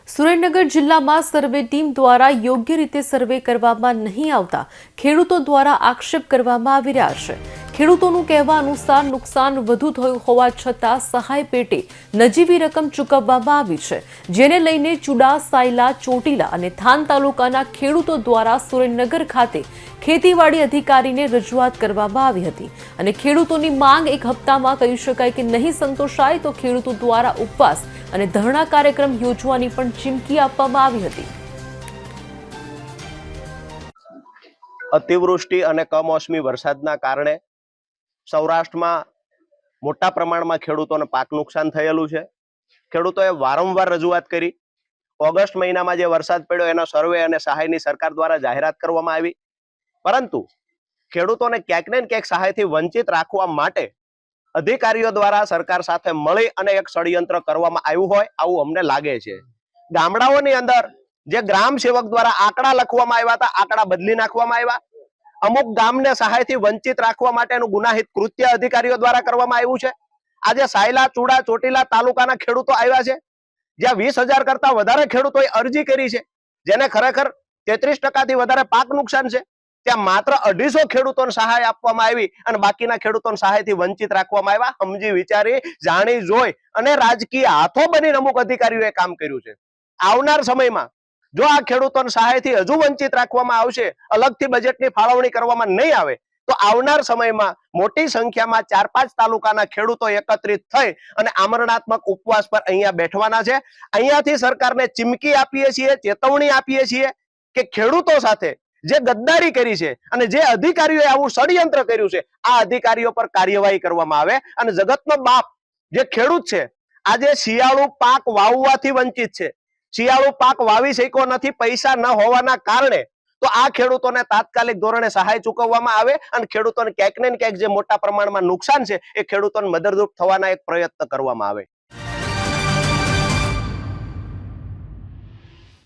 સુરેન્દ્રનગર જિલ્લામાં સર્વે ટીમ દ્વારા યોગ્ય રીતે સર્વે કરવામાં નહીં આવતા ખેડૂતો દ્વારા આક્ષેપ કરવામાં આવી રહ્યા છે। ખેડૂતોનું કહેવા અનુસાર નુકસાન વધુ થયું હોવા છતાં સહાય પેટે નજીવી રકમ ચૂકવવામાં આવી છે, જેને લઈને ચુડા, સાયલા, ચોટીલા અને થાન તાલુકાના ખેડૂતો દ્વારા સુરેન્દ્રનગર ખાતે ખેતીવાડી અધિકારીને રજૂઆત કરવામાં આવી હતી અને ખેડૂતોની માંગ એક હપ્તામાં કહી શકાય કે નહીં સંતોષાય તો ખેડૂતો દ્વારા ઉપવાસ અને ધરણા કાર્યક્રમ યોજવાની પણ ચીમકી આપવામાં આવી હતી। અતિવૃષ્ટિ અને કમોસમી વરસાદના કારણે સૌરાષ્ટ્રમાં મોટા પ્રમાણમાં ખેડૂતોને પાક નુકસાન થયેલું છે। ખેડૂતોએ વારંવાર રજૂઆત કરી। ઓગસ્ટ મહિનામાં જે વરસાદ પડ્યો એનો સર્વે અને સહાયની સરકાર દ્વારા જાહેરાત કરવામાં આવી, પરંતુ ખેડૂતોને ક્યાંક ને ક્યાંક સહાયથી વંચિત રાખવા માટે અધિકારીઓ દ્વારા સરકાર સાથે મળી અને એક ષડયંત્ર કરવામાં આવ્યું હોય આવું અમને લાગે છે। ગામડાઓની અંદર જે ગ્રામ સેવક દ્વારા આંકડા લખવામાં આવ્યા હતા, આંકડા બદલી નાખવામાં આવ્યા। અમુક ગામને સહાયથી વંચિત રાખવા માટેનું ગુનાહિત કૃત્ય અધિકારીઓ દ્વારા કરવામાં આવ્યું છે। આજે સાયલા, ચુડા, ચોટીલા તાલુકાના ખેડૂતો આવ્યા છે, જ્યાં 20,000 કરતા વધારે ખેડૂતોએ અરજી કરી છે, જેને ખરેખર 33% થી વધારે પાક નુકસાન છે। ત્યાં માત્ર 250 ખેડૂતોને સહાય આપવામાં આવી અને બાકીના ખેડૂતોને સહાયથી વંચિત રાખવામાં આવ્યા। સમજી વિચારી જાણી જોઈ અને રાજકીય હાથો બનીને અમુક અધિકારીઓએ કામ કર્યું છે। આવનાર સમયમાં જો આ ખેડૂતોને સહાયથી હજુ વંચિત રાખવામાં આવશે, અલગથી બજેટની ફાળવણી કરવામાં નહીં આવે તો આવનાર સમયમાં મોટી સંખ્યામાં 4-5 તાલુકાના ખેડૂતો એકત્રિત થઈ અને આમરણાત્મક ઉપવાસ પર અહીંયા બેઠવાના છે। અહીંયાથી સરકારને ચીમકી આપીએ છીએ, ચેતવણી આપીએ છીએ કે ખેડૂતો સાથે જે ગદ્દારી કરી છે અને જે અધિકારીઓએ આવું ષડયંત્ર કર્યું છે, આ અધિકારીઓ પર કાર્યવાહી કરવામાં આવે અને જગતનો બાપ જે ખેડૂત છે, આજે શિયાળુ પાક વાવવાથી વંચિત છે, શિયાળુ પાક વાવી શક્યો નથી પૈસા ન હોવાના કારણે, તો આ ખેડૂતોને તાત્કાલિક ધોરણે સહાય ચૂકવવામાં આવે અને ખેડૂતોને ક્યાંક ને ક્યાંક જે મોટા પ્રમાણમાં નુકસાન છે એ ખેડૂતોને મદદરૂપ થવાના એક પ્રયત્ન કરવામાં આવે।